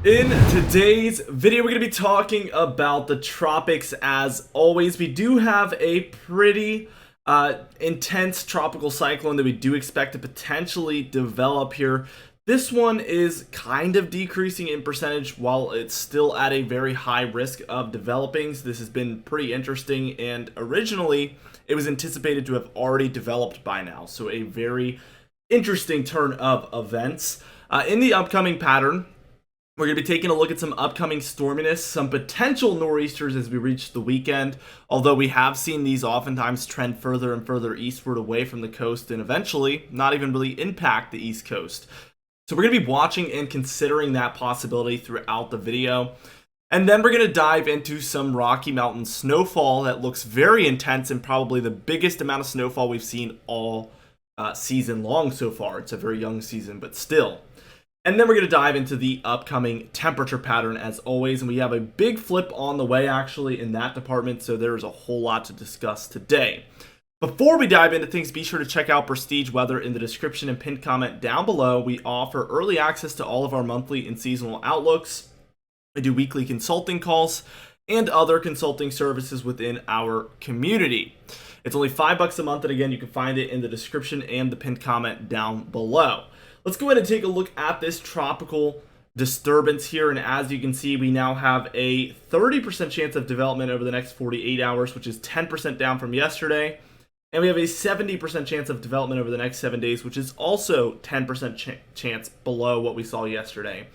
In today's video, we're going to be talking about the tropics. As always, we do have a pretty intense tropical cyclone that we do expect to potentially develop here. This one is kind of decreasing in percentage while it's still at a very high risk of developing. So this has been pretty interesting, and originally it was anticipated to have already developed by now. So a very interesting turn of events. In the upcoming pattern, we're going to be taking a look at some upcoming storminess, some potential nor'easters as we reach the weekend, although we have seen these oftentimes trend further and further eastward away from the coast and eventually not even really impact the east coast. So we're going to be watching and considering that possibility throughout the video. And then we're going to dive into some Rocky Mountain snowfall that looks very intense and probably the biggest amount of snowfall we've seen all season long so far. It's a very young season, but still. And then we're going to dive into the upcoming temperature pattern as always. And we have a big flip on the way actually in that department. So there is a whole lot to discuss today. Before we dive into things, be sure to check out Prestige Weather in the description and pinned comment down below. We offer early access to all of our monthly and seasonal outlooks. We do weekly consulting calls and other consulting services within our community. It's only $5 a month. And again, you can find it in the description and the pinned comment down below. Let's go ahead and take a look at this tropical disturbance here. And as you can see, we now have a 30% chance of development over the next 48 hours, which is 10% down from yesterday. And we have a 70% chance of development over the next 7 days, which is also 10% chance below what we saw yesterday.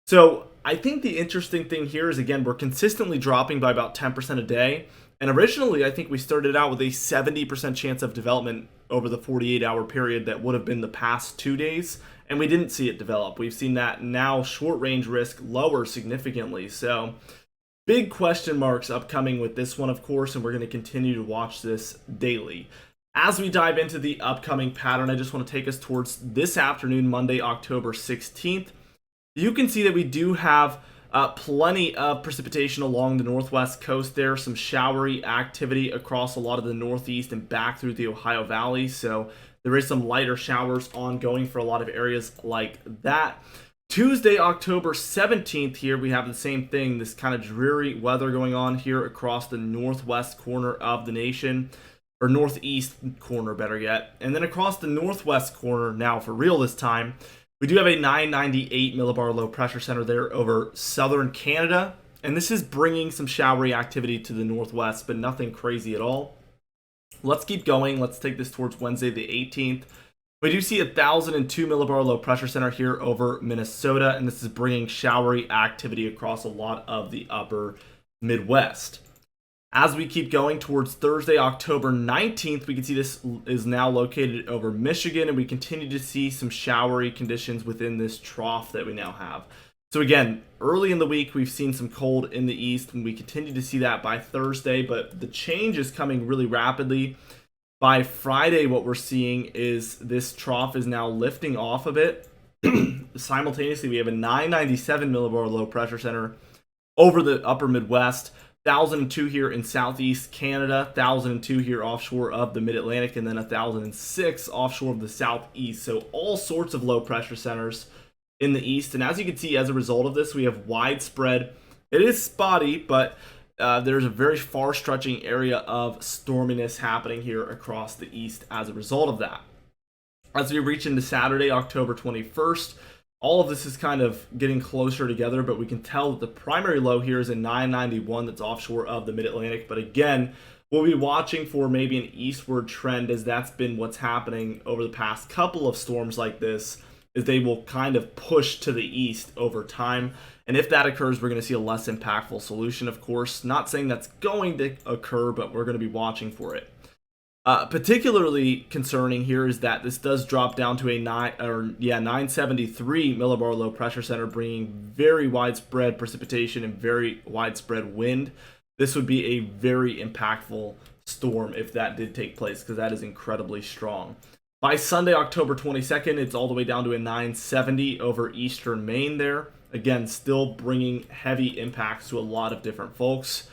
So I think the interesting thing here is, again, we're consistently dropping by about 10% a day. And originally, I think we started out with a 70% chance of development over the 48-hour period that would have been the past 2 days, and we didn't see it develop. We've seen that now short-range risk lower significantly. So big question marks upcoming with this one, of course, and we're going to continue to watch this daily. As we dive into the upcoming pattern, I just want to take us towards this afternoon, Monday, October 16th. You can see that we do have plenty of precipitation along the northwest coast there, some showery activity across a lot of the northeast and back through the Ohio Valley. So there is some lighter showers ongoing for a lot of areas like that. Tuesday, October 17th here, we have the same thing, this kind of dreary weather going on here across the northwest corner of the nation, or northeast corner better yet. And then across the northwest corner now for real this time, we do have a 998 millibar low pressure center there over southern Canada, and this is bringing some showery activity to the northwest, but nothing crazy at all. Let's keep going. Let's take this towards Wednesday the 18th. We do see a 1002 millibar low pressure center here over Minnesota, and this is bringing showery activity across a lot of the upper Midwest. As we keep going towards Thursday, October 19th, we can see this is now located over Michigan, and we continue to see some showery conditions within this trough that we now have. So again, early in the week, we've seen some cold in the east, and we continue to see that by Thursday, but the change is coming really rapidly. By Friday, what we're seeing is this trough is now lifting off a bit. Simultaneously, we have a 997 millibar low pressure center over the upper Midwest. 1002 here in southeast Canada, 1002 here offshore of the mid-Atlantic, and then 1006 offshore of the southeast. So all sorts of low pressure centers in the east. And as you can see, as a result of this, we have widespread, it is spotty, but there's a very far stretching area of storminess happening here across the east as a result of that. As we reach into Saturday, October 21st, all of this is kind of getting closer together, but we can tell that the primary low here is a 991 that's offshore of the mid-Atlantic. But again, we'll be watching for maybe an eastward trend, as that's been what's happening over the past couple of storms like this, is they will kind of push to the east over time. And if that occurs, we're going to see a less impactful solution, of course. Not saying that's going to occur, but we're going to be watching for it. Particularly concerning here is that this does drop down to a 973 millibar low pressure center, bringing very widespread precipitation and very widespread wind. This would be a very impactful storm if that did take place, because that is incredibly strong. By Sunday, October 22nd, it's all the way down to a 970 over eastern Maine there. Again, still bringing heavy impacts to a lot of different folks.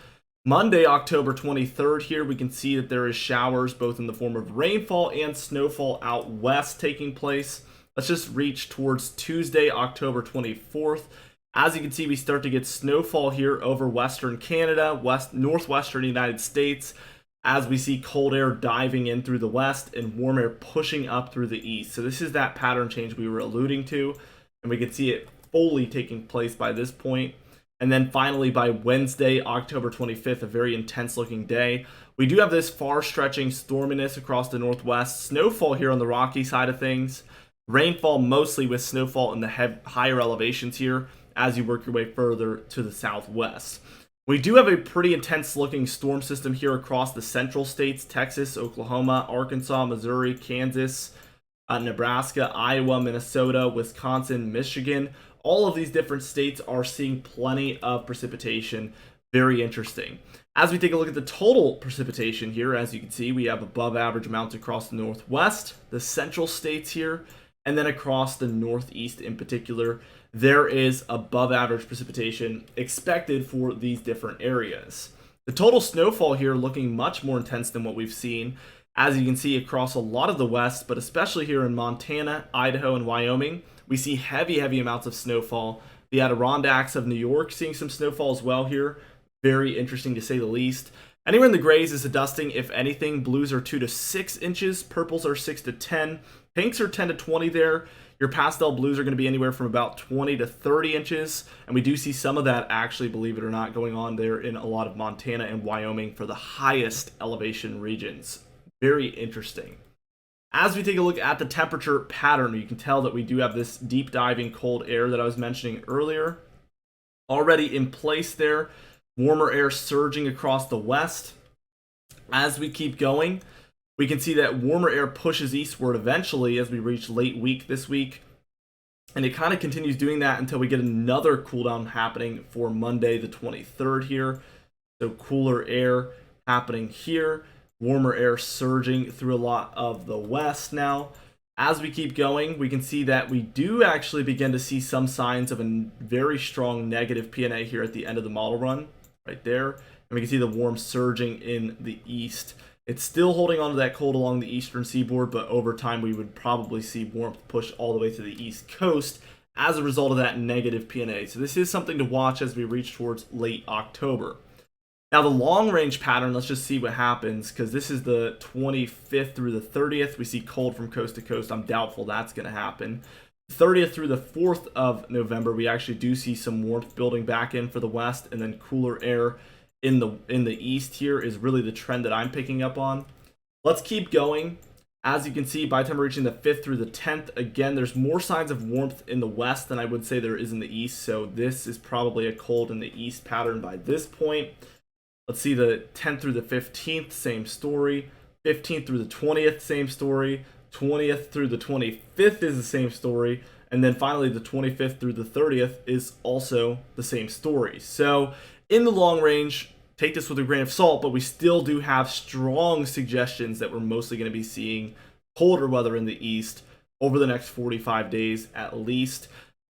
Monday, October 23rd here, we can see that there is showers both in the form of rainfall and snowfall out west taking place. Let's just reach towards Tuesday, October 24th. As you can see, we start to get snowfall here over western Canada, northwestern United States, as we see cold air diving in through the west and warm air pushing up through the east. So this is that pattern change we were alluding to, and we can see it fully taking place by this point. And then finally by Wednesday, October 25th, a very intense looking day, we do have this far stretching storminess across the northwest, snowfall here on the rocky side of things, rainfall mostly with snowfall in the higher elevations here as you work your way further to the southwest. We do have a pretty intense looking storm system here across the central states: Texas, Oklahoma, Arkansas, Missouri, Kansas, Nebraska, Iowa, Minnesota, Wisconsin, Michigan. All of these different states are seeing plenty of precipitation. Very interesting. As we take a look at the total precipitation here, as you can see, we have above average amounts across the northwest, the central states here, and then across the northeast in particular. There is above average precipitation expected for these different areas. The total snowfall here looking much more intense than what we've seen, as you can see across a lot of the west, but especially here in Montana, Idaho, and Wyoming. We see heavy amounts of snowfall. The Adirondacks of New York seeing some snowfall as well here. Very interesting to say the least. Anywhere in the grays is a dusting. If anything, blues are 2 to 6 inches, purples are 6 to 10, pinks are 10 to 20 there. Your pastel blues are going to be anywhere from about 20 to 30 inches, and we do see some of that actually, believe it or not, going on there in a lot of Montana and Wyoming for the highest elevation regions. Very interesting. As we take a look at the temperature pattern, you can tell that we do have this deep diving cold air that I was mentioning earlier already in place there. Warmer air surging across the west. As we keep going, we can see that warmer air pushes eastward eventually as we reach late week this week. And it kind of continues doing that until we get another cool down happening for Monday the 23rd here. So cooler air happening here. Warmer air surging through a lot of the west now. As we keep going, we can see that we do actually begin to see some signs of a very strong negative PNA here at the end of the model run, right there. And we can see the warm surging in the east. It's still holding on to that cold along the eastern seaboard, but over time we would probably see warmth push all the way to the east coast as a result of that negative PNA. So this is something to watch as we reach towards late October. Now the long range pattern, let's just see what happens, because this is the 25th through the 30th. We see cold from coast to coast. I'm doubtful that's going to happen. 30th through the 4th of November, we actually do see some warmth building back in for the west, and then cooler air in the east here is really the trend that I'm picking up on. Let's keep going. As you can see, by the time we're reaching the 5th through the 10th, again, there's more signs of warmth in the west than I would say there is in the east, so this is probably a cold in the east pattern by this point. Let's see the 10th through the 15th, same story. 15th through the 20th, same story. 20th through the 25th is the same story. And then finally the 25th through the 30th is also the same story. So in the long range, take this with a grain of salt, but we still do have strong suggestions that we're mostly going to be seeing colder weather in the east over the next 45 days at least.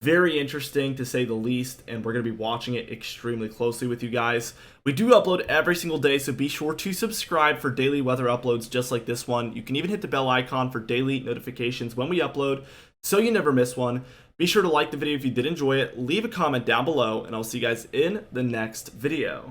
Very interesting to say the least, and we're going to be watching it extremely closely with you guys. We do upload every single day, so be sure to subscribe for daily weather uploads just like this one. You can even hit the bell icon for daily notifications when we upload, so you never miss one. Be sure to like the video if you did enjoy it, leave a comment down below, and I'll see you guys in the next video.